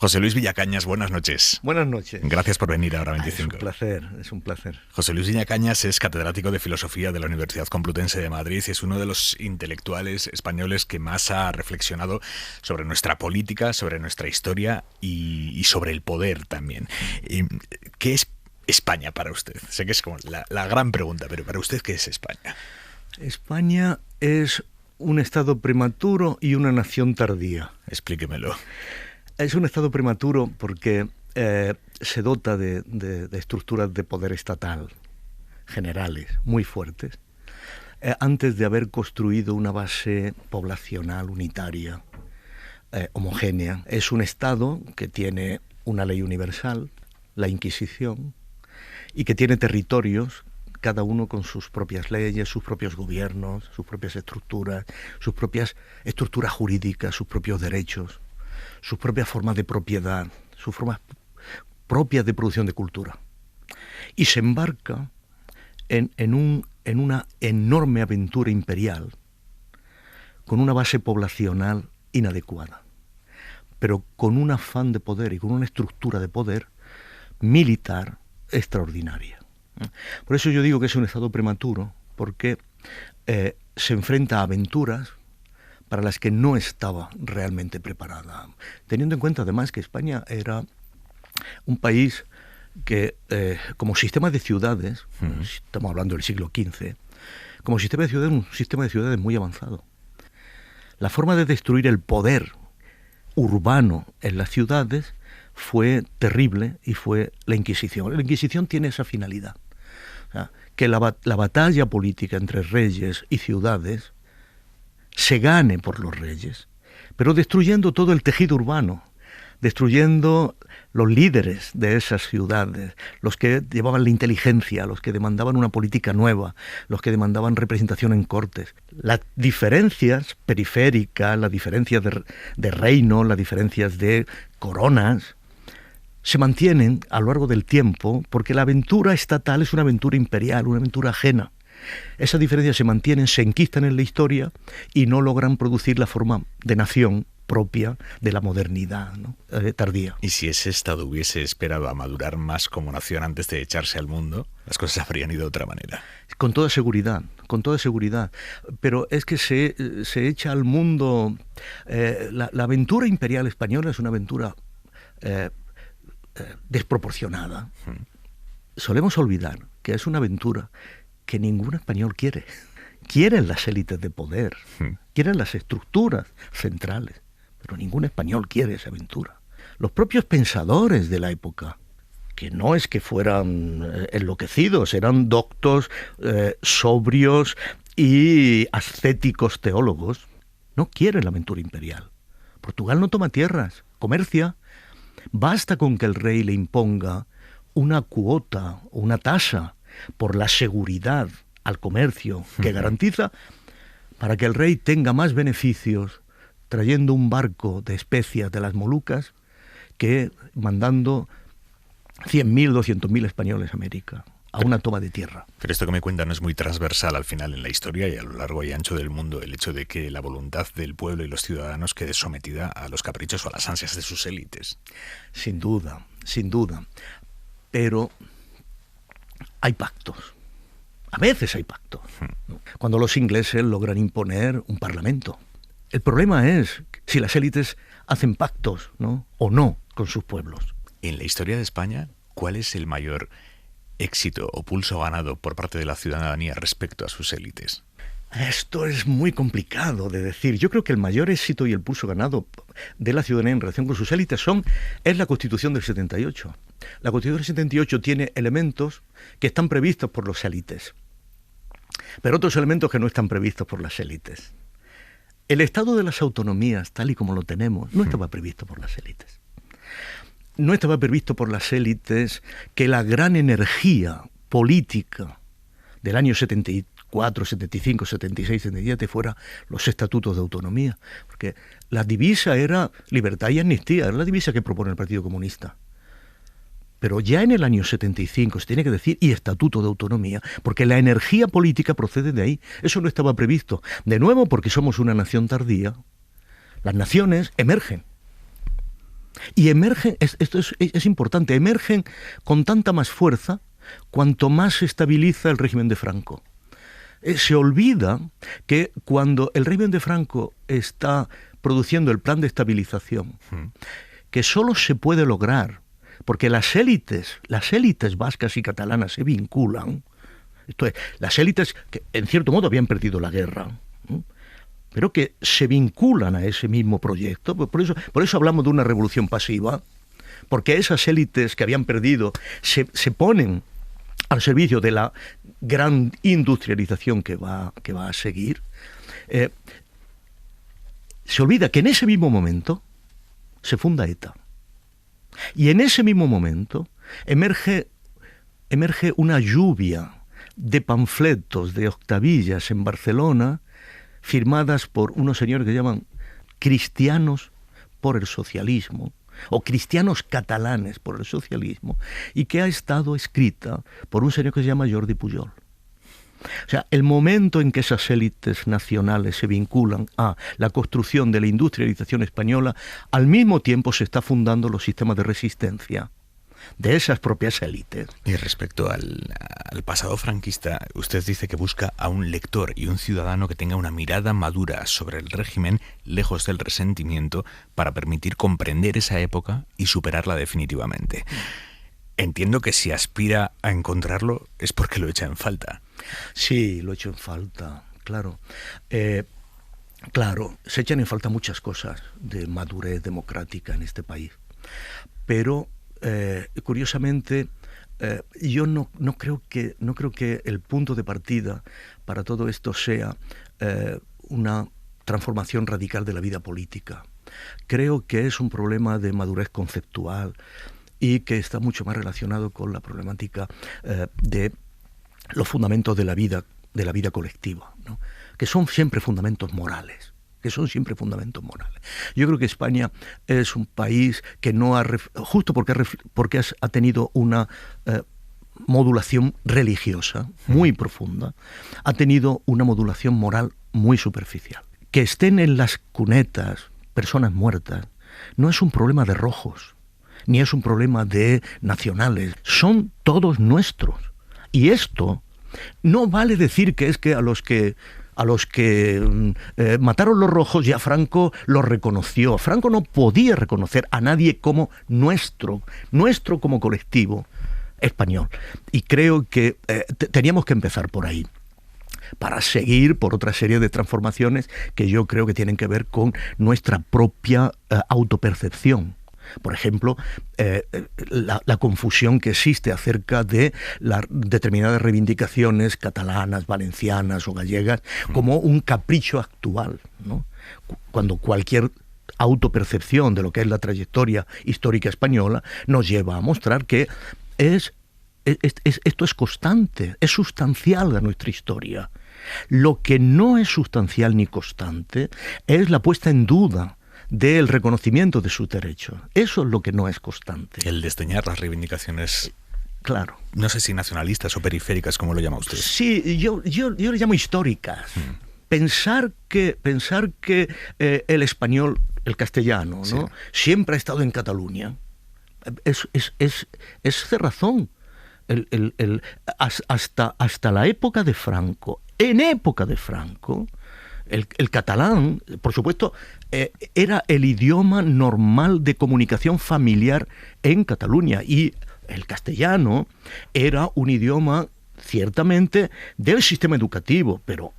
José Luis Villacañas, buenas noches. Buenas noches. Gracias por venir a Hora 25. Es un placer. José Luis Villacañas es catedrático de Filosofía de la Universidad Complutense de Madrid y es uno de los intelectuales españoles que más ha reflexionado sobre nuestra política, sobre nuestra historia y sobre el poder también. ¿Qué es España para usted? Sé que es como la gran pregunta, pero para usted, ¿qué es España? España es un estado prematuro y una nación tardía. Explíquemelo. Es un estado prematuro porque se dota de estructuras de poder estatal generales muy fuertes antes de haber construido una base poblacional unitaria, homogénea. Es un estado que tiene una ley universal, la Inquisición, y que tiene territorios, cada uno con sus propias leyes, sus propios gobiernos, sus propias estructuras jurídicas, sus propios derechos, sus propias formas de propiedad, sus formas propias de producción de cultura. Y se embarca en una enorme aventura imperial con una base poblacional inadecuada, pero con un afán de poder y con una estructura de poder militar extraordinaria. Por eso yo digo que es un estado prematuro, porque se enfrenta a aventuras para las que no estaba realmente preparada. Teniendo en cuenta además que España era un país que, como sistema de ciudades, estamos hablando del siglo XV, como sistema de ciudades, un sistema de ciudades muy avanzado. La forma de destruir el poder urbano en las ciudades fue terrible y fue la Inquisición. La Inquisición tiene esa finalidad, o sea, que la batalla política entre reyes y ciudades se gane por los reyes, pero destruyendo todo el tejido urbano, destruyendo los líderes de esas ciudades, los que llevaban la inteligencia, los que demandaban una política nueva, los que demandaban representación en cortes. Las diferencias periféricas, las diferencias de reino, las diferencias de coronas, se mantienen a lo largo del tiempo porque la aventura estatal es una aventura imperial, una aventura ajena. Esas diferencias se mantienen, se enquistan en la historia y no logran producir la forma de nación propia de la modernidad, ¿no? Tardía. Y si ese Estado hubiese esperado a madurar más como nación antes de echarse al mundo, las cosas habrían ido de otra manera. Con toda seguridad. Pero es que se echa al mundo... la aventura imperial española es una aventura desproporcionada. Solemos olvidar que es una aventura que ningún español quiere. Quieren las élites de poder, quieren las estructuras centrales, pero ningún español quiere esa aventura. Los propios pensadores de la época, que no es que fueran enloquecidos, eran doctos, sobrios y ascéticos teólogos, no quieren la aventura imperial. Portugal no toma tierras, comercia. Basta con que el rey le imponga una cuota o una tasa por la seguridad al comercio que garantiza, para que el rey tenga más beneficios trayendo un barco de especias de las Molucas que mandando 100.000, 200.000 españoles a América, a una toma de tierra. Pero esto que me cuentan es muy transversal al final en la historia y a lo largo y ancho del mundo, el hecho de que la voluntad del pueblo y los ciudadanos quede sometida a los caprichos o a las ansias de sus élites. Sin duda. Pero hay pactos. A veces hay pactos. Cuando los ingleses logran imponer un parlamento. El problema es si las élites hacen pactos, ¿no? O no con sus pueblos. En la historia de España, ¿cuál es el mayor éxito o pulso ganado por parte de la ciudadanía respecto a sus élites? Esto es muy complicado de decir. Yo creo que el mayor éxito y el pulso ganado de la ciudadanía en relación con sus élites es la Constitución del 78. La Constitución del 78 tiene elementos que están previstos por las élites, pero otros elementos que no están previstos por las élites. El estado de las autonomías, tal y como lo tenemos, no estaba previsto por las élites. No estaba previsto por las élites que la gran energía política del año 74, 75, 76, 77 fuera los estatutos de autonomía. Porque la divisa era libertad y amnistía, era la divisa que propone el Partido Comunista. Pero ya en el año 75 se tiene que decir y estatuto de autonomía, porque la energía política procede de ahí. Eso no estaba previsto. De nuevo, porque somos una nación tardía, las naciones emergen. Y emergen, esto es importante, emergen con tanta más fuerza cuanto más se estabiliza el régimen de Franco. Se olvida que cuando el régimen de Franco está produciendo el plan de estabilización, que solo se puede lograr porque las élites vascas y catalanas se vinculan, esto es, las élites que en cierto modo habían perdido la guerra, pero que se vinculan a ese mismo proyecto. Por eso hablamos de una revolución pasiva, porque esas élites que habían perdido se ponen al servicio de la gran industrialización que va a seguir. Se olvida que en ese mismo momento se funda ETA. Y en ese mismo momento emerge una lluvia de panfletos, de octavillas en Barcelona, firmadas por unos señores que llaman cristianos por el socialismo, o cristianos catalanes por el socialismo, y que ha estado escrita por un señor que se llama Jordi Pujol. O sea, el momento en que esas élites nacionales se vinculan a la construcción de la industrialización española, al mismo tiempo se está fundando los sistemas de resistencia de esas propias élites. Y respecto al pasado franquista, usted dice que busca a un lector y un ciudadano que tenga una mirada madura sobre el régimen, lejos del resentimiento, para permitir comprender esa época y superarla definitivamente. Entiendo que si aspira a encontrarlo es porque lo echa en falta. Sí, lo echo en falta, claro. Claro, se echan en falta muchas cosas de madurez democrática en este país. Pero curiosamente, yo no creo que el punto de partida para todo esto sea una transformación radical de la vida política. Creo que es un problema de madurez conceptual y que está mucho más relacionado con la problemática de los fundamentos de la vida colectiva, ¿no? Que son siempre fundamentos morales. Yo creo que España es un país que no ha, justo porque ha tenido una modulación religiosa muy profunda, ha tenido una modulación moral muy superficial. Que estén en las cunetas personas muertas no es un problema de rojos, ni es un problema de nacionales, son todos nuestros. Y esto no vale decir que es que a los que mataron los rojos ya Franco los reconoció. Franco no podía reconocer a nadie como nuestro como colectivo español. Y creo que teníamos que empezar por ahí, para seguir por otra serie de transformaciones que yo creo que tienen que ver con nuestra propia autopercepción. Por ejemplo, la confusión que existe acerca de las determinadas reivindicaciones catalanas, valencianas o gallegas como un capricho actual, ¿no? Cuando cualquier autopercepción de lo que es la trayectoria histórica española nos lleva a mostrar que esto es constante, es sustancial a nuestra historia. Lo que no es sustancial ni constante es la puesta en duda del reconocimiento de sus derechos. Eso es lo que no es constante. El desdeñar las reivindicaciones, claro, no sé si nacionalistas o periféricas, ¿cómo lo llama usted? Sí, yo le llamo históricas. Pensar que el español, el castellano, ¿no? Sí, siempre ha estado en Cataluña, es cerrazón. Hasta la época de Franco, en época de Franco, el catalán, por supuesto, era el idioma normal de comunicación familiar en Cataluña, y el castellano era un idioma ciertamente del sistema educativo, pero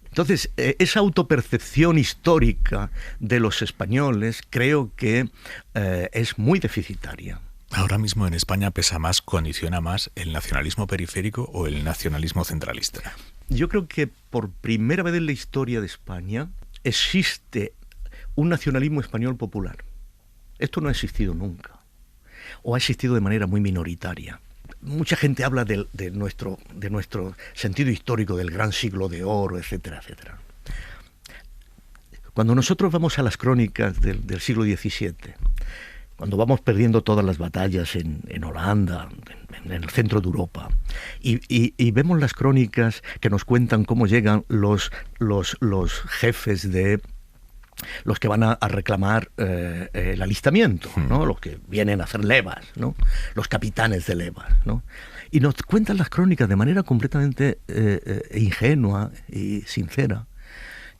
entonces esa autopercepción histórica de los españoles creo que es muy deficitaria. Ahora mismo en España pesa más, condiciona más el nacionalismo periférico o el nacionalismo centralista. Yo creo que por primera vez en la historia de España existe un nacionalismo español popular. Esto no ha existido nunca, o ha existido de manera muy minoritaria. Mucha gente habla de nuestro sentido histórico, del gran siglo de oro, etcétera, etcétera. Cuando nosotros vamos a las crónicas del siglo XVII, cuando vamos perdiendo todas las batallas en Holanda, en el centro de Europa, y vemos las crónicas que nos cuentan cómo llegan los jefes de los que van a reclamar el alistamiento, ¿no? Los que vienen a hacer levas, ¿no? Los capitanes de levas, ¿no? Y nos cuentan las crónicas de manera completamente ingenua y sincera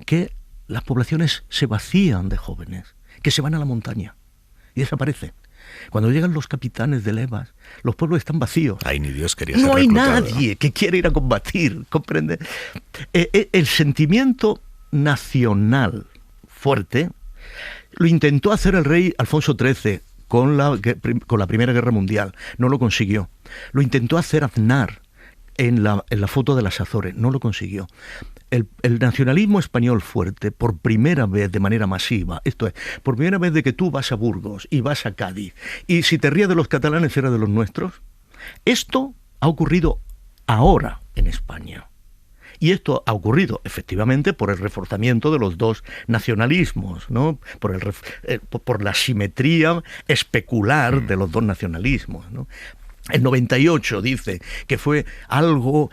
que las poblaciones se vacían de jóvenes, que se van a la montaña y desaparecen. Cuando llegan los capitanes de levas, los pueblos están vacíos. Ay, ni Dios quería ser No hay reclutado, nadie, ¿no?, que quiera ir a combatir, ¿comprende? El sentimiento nacional fuerte lo intentó hacer el rey Alfonso XIII con la Primera Guerra Mundial. No lo consiguió. Lo intentó hacer Aznar en la foto de las Azores. No lo consiguió. El nacionalismo español fuerte, por primera vez de manera masiva, esto es, por primera vez de que tú vas a Burgos y vas a Cádiz, y si te rías de los catalanes era de los nuestros, esto ha ocurrido ahora en España. Y esto ha ocurrido, efectivamente, por el reforzamiento de los dos nacionalismos, ¿no? Por la simetría especular de los dos nacionalismos, ¿no? El 98 dice que fue algo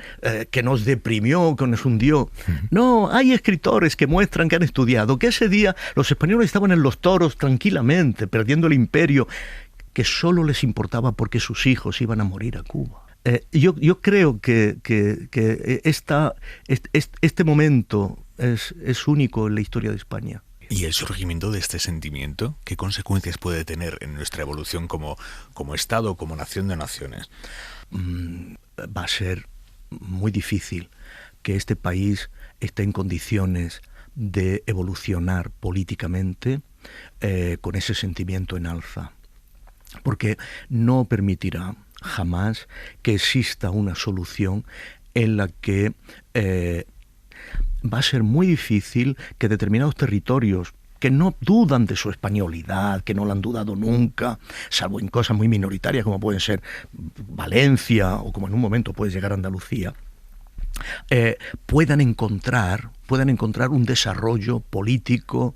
que nos deprimió, que nos hundió. No, hay escritores que muestran que han estudiado que ese día los españoles estaban en los toros tranquilamente, perdiendo el imperio, que solo les importaba porque sus hijos iban a morir a Cuba. Yo creo que este momento es único en la historia de España. ¿Y el surgimiento de este sentimiento, qué consecuencias puede tener en nuestra evolución como Estado, como nación de naciones? Va a ser muy difícil que este país esté en condiciones de evolucionar políticamente con ese sentimiento en alza, porque no permitirá jamás que exista una solución en la que va a ser muy difícil que determinados territorios que no dudan de su españolidad, que no la han dudado nunca, salvo en cosas muy minoritarias como pueden ser Valencia o como en un momento puede llegar a Andalucía, puedan encontrar un desarrollo político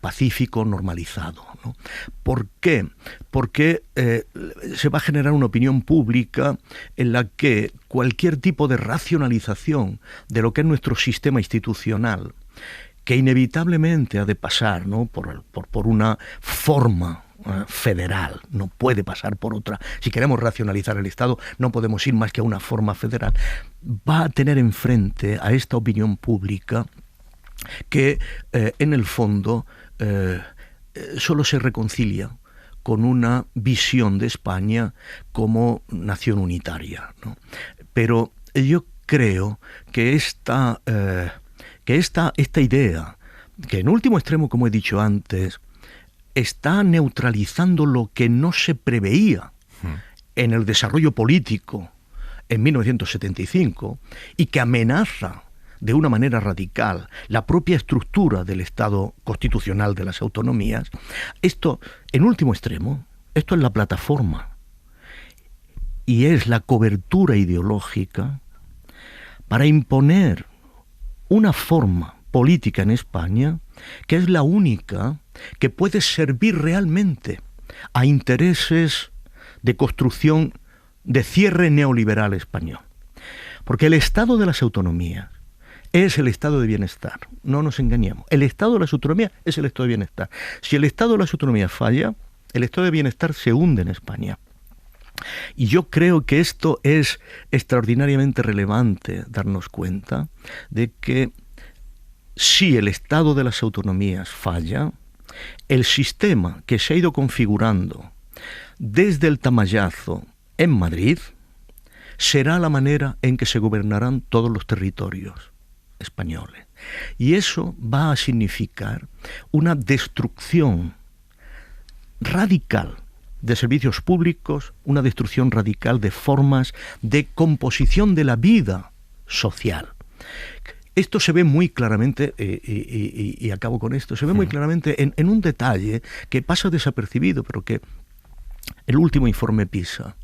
pacífico, normalizado, ¿no? ¿Por qué? Porque se va a generar una opinión pública en la que cualquier tipo de racionalización de lo que es nuestro sistema institucional, que inevitablemente ha de pasar, ¿no?, por una forma federal, no puede pasar por otra. Si queremos racionalizar el Estado, no podemos ir más que a una forma federal. Va a tener enfrente a esta opinión pública que en el fondo solo se reconcilia con una visión de España como nación unitaria, ¿no? Pero yo creo que esta idea, que en último extremo, como he dicho antes, está neutralizando lo que no se preveía en el desarrollo político en 1975 y que amenaza de una manera radical la propia estructura del Estado constitucional de las autonomías, esto, en último extremo, esto es la plataforma y es la cobertura ideológica para imponer una forma política en España que es la única que puede servir realmente a intereses de construcción de cierre neoliberal español. Porque el Estado de las autonomías es el estado de bienestar, no nos engañemos. El estado de las autonomías es el estado de bienestar. Si el estado de las autonomías falla, el estado de bienestar se hunde en España. Y yo creo que esto es extraordinariamente relevante darnos cuenta de que si el estado de las autonomías falla, el sistema que se ha ido configurando desde el Tamayazo en Madrid será la manera en que se gobernarán todos los territorios españoles. Y eso va a significar una destrucción radical de servicios públicos, una destrucción radical de formas de composición de la vida social. Esto se ve muy claramente, y acabo con esto, se ve muy claramente en un detalle que pasa desapercibido, pero que el último informe PISA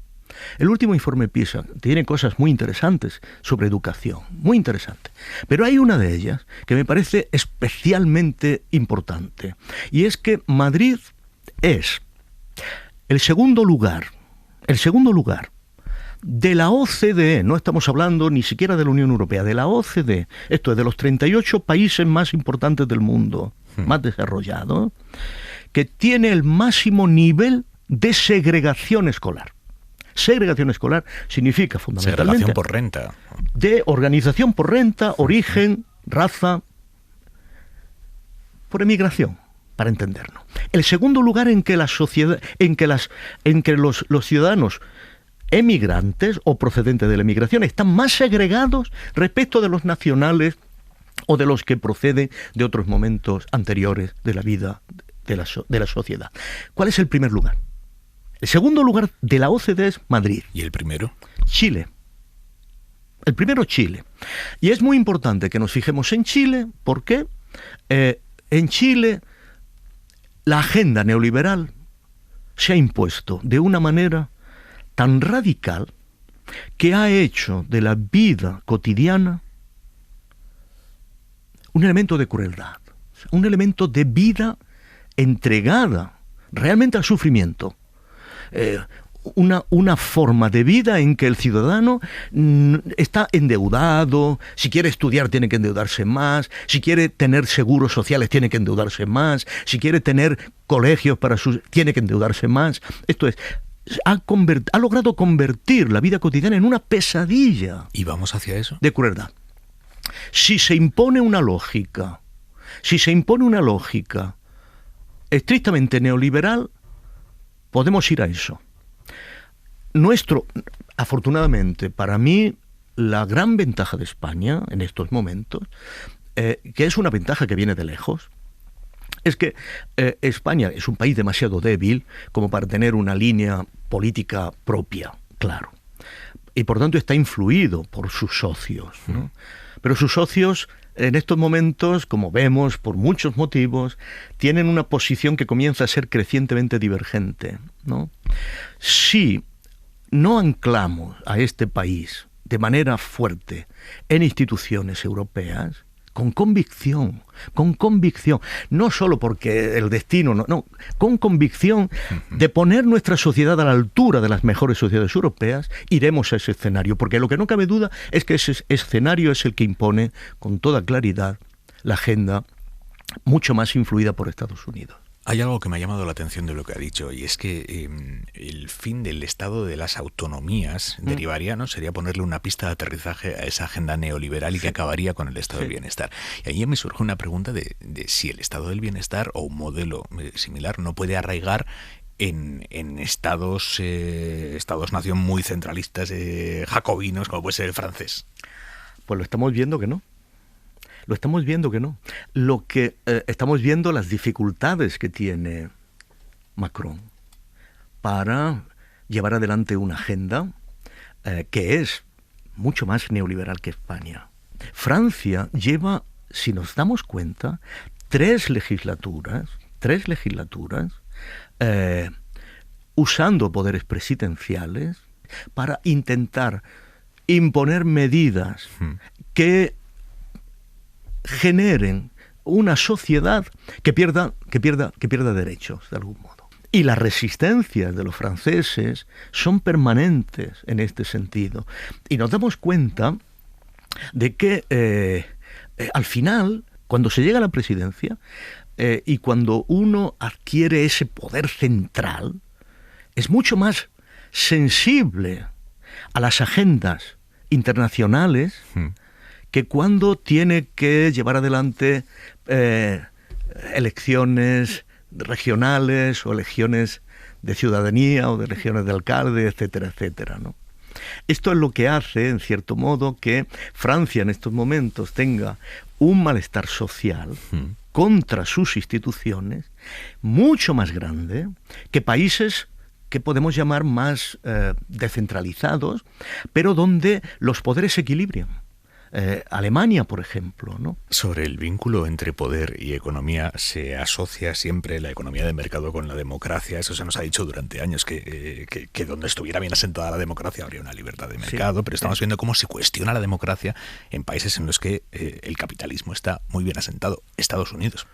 tiene cosas muy interesantes sobre educación, muy interesantes. Pero hay una de ellas que me parece especialmente importante, y es que Madrid es el segundo lugar de la OCDE, no estamos hablando ni siquiera de la Unión Europea, de la OCDE, esto es, de los 38 países más importantes del mundo, más desarrollado, que tiene el máximo nivel de segregación escolar. Segregación escolar significa fundamentalmente... Segregación por renta. De organización por renta, origen, raza, por emigración, para entendernos. El segundo lugar en que la sociedad, en que los ciudadanos emigrantes o procedentes de la emigración están más segregados respecto de los nacionales o de los que proceden de otros momentos anteriores de la vida de la sociedad. ¿Cuál es el primer lugar? El segundo lugar de la OCDE es Madrid. ¿Y el primero? Chile. El primero, Chile. Y es muy importante que nos fijemos en Chile, porque en Chile la agenda neoliberal se ha impuesto de una manera tan radical que ha hecho de la vida cotidiana un elemento de crueldad, un elemento de vida entregada realmente al sufrimiento. Una forma de vida en que el ciudadano está endeudado, si quiere estudiar tiene que endeudarse más, si quiere tener seguros sociales tiene que endeudarse más, si quiere tener colegios para tiene que endeudarse más. Esto es, ha logrado convertir la vida cotidiana en una pesadilla. ¿Y vamos hacia eso? De crueldad. Si se impone una lógica estrictamente neoliberal, podemos ir a eso. Afortunadamente, para mí, la gran ventaja de España en estos momentos, que es una ventaja que viene de lejos, es que España es un país demasiado débil como para tener una línea política propia, claro. Y por tanto está influido por sus socios, ¿no? Pero sus socios en estos momentos, como vemos, por muchos motivos, tienen una posición que comienza a ser crecientemente divergente, ¿no? Si no anclamos a este país de manera fuerte en instituciones europeas, con convicción, no solo porque el destino, no, con convicción de poner nuestra sociedad a la altura de las mejores sociedades europeas, iremos a ese escenario, porque lo que no cabe duda es que ese escenario es el que impone con toda claridad la agenda mucho más influida por Estados Unidos. Hay algo que me ha llamado la atención de lo que ha dicho, y es que el fin del Estado de las autonomías derivaría, ¿no? Sería ponerle una pista de aterrizaje a esa agenda neoliberal y que acabaría con el Estado del bienestar. Y ahí me surge una pregunta de si el Estado del bienestar o un modelo similar no puede arraigar en estados-nación muy centralistas, jacobinos, como puede ser el francés. Pues lo estamos viendo que no. Lo que estamos viendo las dificultades que tiene Macron para llevar adelante una agenda que es mucho más neoliberal que España. Francia lleva, si nos damos cuenta, tres legislaturas usando poderes presidenciales para intentar imponer medidas que generen una sociedad que pierda derechos de algún modo. Y las resistencias de los franceses son permanentes en este sentido. Y nos damos cuenta de que al final, cuando se llega a la presidencia y cuando uno adquiere ese poder central, es mucho más sensible a las agendas internacionales que cuando tiene que llevar adelante elecciones regionales o elecciones de ciudadanía o de elecciones de alcalde, etcétera, etcétera, ¿no? Esto es lo que hace, en cierto modo, que Francia en estos momentos tenga un malestar social contra sus instituciones mucho más grande que países que podemos llamar más descentralizados, pero donde los poderes se equilibran. Alemania, por ejemplo, ¿no? Sobre el vínculo entre poder y economía se asocia siempre la economía de mercado con la democracia. Eso se nos ha dicho durante años, que donde estuviera bien asentada la democracia habría una libertad de mercado, pero estamos viendo cómo se cuestiona la democracia en países en los que el capitalismo está muy bien asentado. Estados Unidos.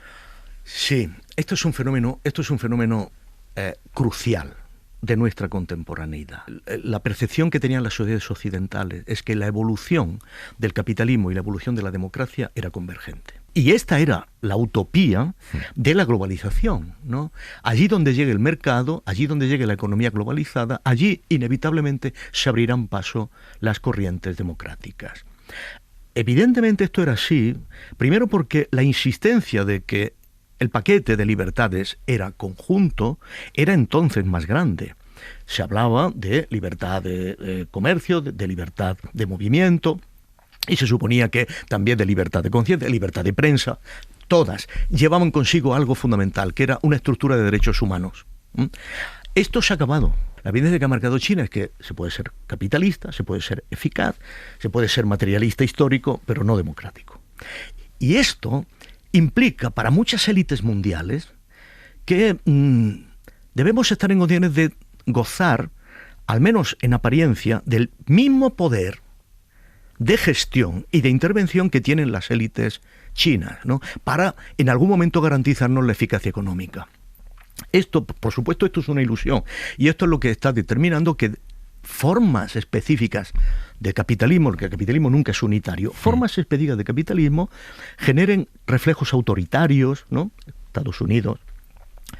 Sí, esto es un fenómeno crucial de nuestra contemporaneidad. La percepción que tenían las sociedades occidentales es que la evolución del capitalismo y la evolución de la democracia era convergente. Y esta era la utopía de la globalización, ¿no? Allí donde llegue el mercado, allí donde llegue la economía globalizada, allí inevitablemente se abrirán paso las corrientes democráticas. Evidentemente esto era así, primero porque la insistencia de que el paquete de libertades era conjunto, era entonces más grande. Se hablaba de libertad de comercio, de libertad de movimiento, y se suponía que también de libertad de conciencia, libertad de prensa. Todas llevaban consigo algo fundamental, que era una estructura de derechos humanos. Esto se ha acabado. La evidencia que ha marcado China es que se puede ser capitalista, se puede ser eficaz, se puede ser materialista histórico, pero no democrático. Y esto implica para muchas élites mundiales que debemos estar en condiciones de gozar, al menos en apariencia, del mismo poder de gestión y de intervención que tienen las élites chinas, ¿no? Para en algún momento garantizarnos la eficacia económica. Esto, por supuesto, esto es una ilusión, y esto es lo que está determinando que formas específicas de capitalismo, porque el capitalismo nunca es unitario, formas específicas de capitalismo generen reflejos autoritarios, ¿no? Estados Unidos,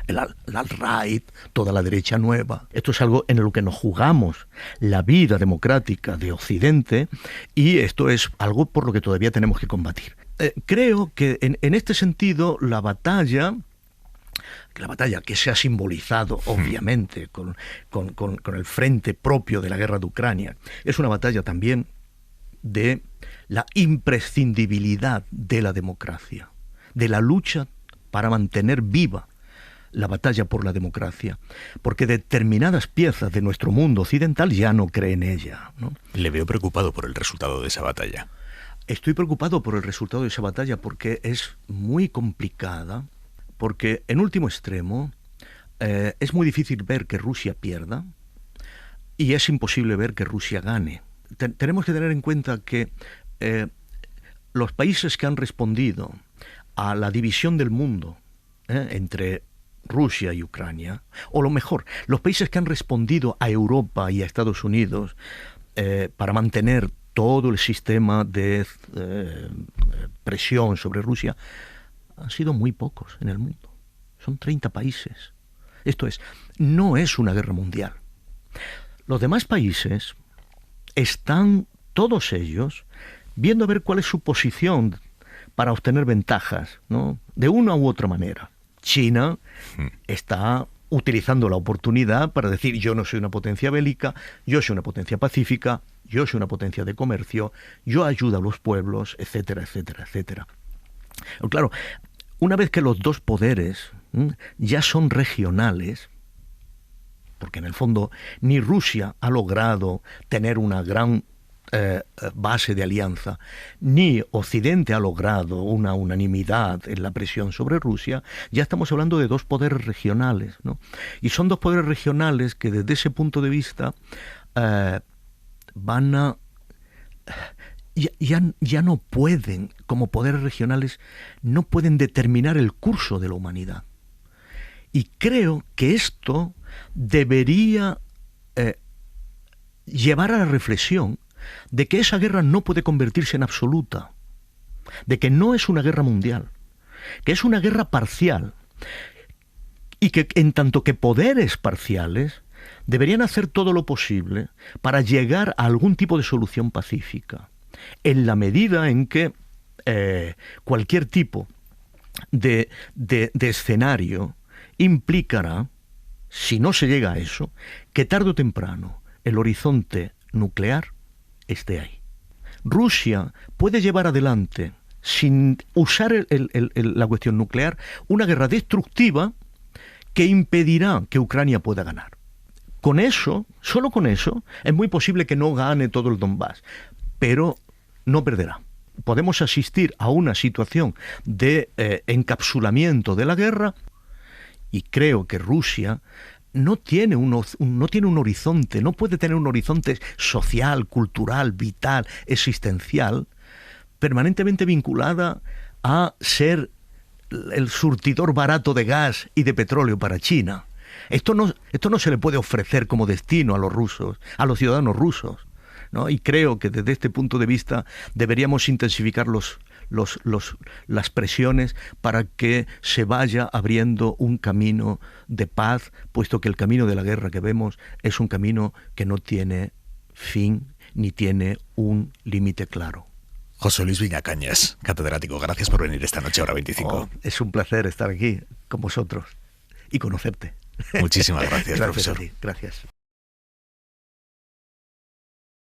el alt-right, toda la derecha nueva. Esto es algo en lo que nos jugamos la vida democrática de Occidente, y esto es algo por lo que todavía tenemos que combatir. Creo que en este sentido la batalla que se ha simbolizado obviamente con el frente propio de la guerra de Ucrania, es una batalla también de la imprescindibilidad de la democracia, de la lucha para mantener viva la batalla por la democracia, porque determinadas piezas de nuestro mundo occidental ya no creen en ella, ¿no? Le veo preocupado por el resultado de esa batalla. Estoy preocupado por el resultado de esa batalla porque es muy complicada, porque en último extremo es muy difícil ver que Rusia pierda y es imposible ver que Rusia gane. Tenemos que tener en cuenta que los países que han respondido a la división del mundo entre Rusia y Ucrania, o lo mejor, los países que han respondido a Europa y a Estados Unidos para mantener todo el sistema de presión sobre Rusia, han sido muy pocos en el mundo. Son 30 países. Esto es, no es una guerra mundial. Los demás países están, todos ellos, viendo a ver cuál es su posición para obtener ventajas, ¿no? De una u otra manera. China está utilizando la oportunidad para decir: yo no soy una potencia bélica, yo soy una potencia pacífica, yo soy una potencia de comercio, yo ayudo a los pueblos, etcétera, etcétera, etcétera. Pero claro, una vez que los dos poderes ya son regionales, porque en el fondo ni Rusia ha logrado tener una gran base de alianza, ni Occidente ha logrado una unanimidad en la presión sobre Rusia, ya estamos hablando de dos poderes regionales, ¿no? Y son dos poderes regionales que desde ese punto de vista van a... Ya no pueden, como poderes regionales, no pueden determinar el curso de la humanidad. Y creo que esto debería llevar a la reflexión de que esa guerra no puede convertirse en absoluta, de que no es una guerra mundial, que es una guerra parcial, y que en tanto que poderes parciales deberían hacer todo lo posible para llegar a algún tipo de solución pacífica, en la medida en que cualquier tipo de escenario implicará, si no se llega a eso, que tarde o temprano el horizonte nuclear esté ahí. Rusia puede llevar adelante, sin usar la cuestión nuclear, una guerra destructiva que impedirá que Ucrania pueda ganar. Con eso, solo con eso, es muy posible que no gane todo el Donbass, pero no perderá. Podemos asistir a una situación de encapsulamiento de la guerra, y creo que Rusia no tiene un horizonte, no puede tener un horizonte social, cultural, vital, existencial, permanentemente vinculada a ser el surtidor barato de gas y de petróleo para China. Esto no se le puede ofrecer como destino a los rusos, a los ciudadanos rusos, ¿no? Y creo que desde este punto de vista deberíamos intensificar los las presiones para que se vaya abriendo un camino de paz, puesto que el camino de la guerra que vemos es un camino que no tiene fin ni tiene un límite claro. José Luis Viñacañas, catedrático, gracias por venir esta noche a Hora 25. Es un placer estar aquí con vosotros y conocerte. Muchísimas gracias, Gracias profesor. a ti, gracias.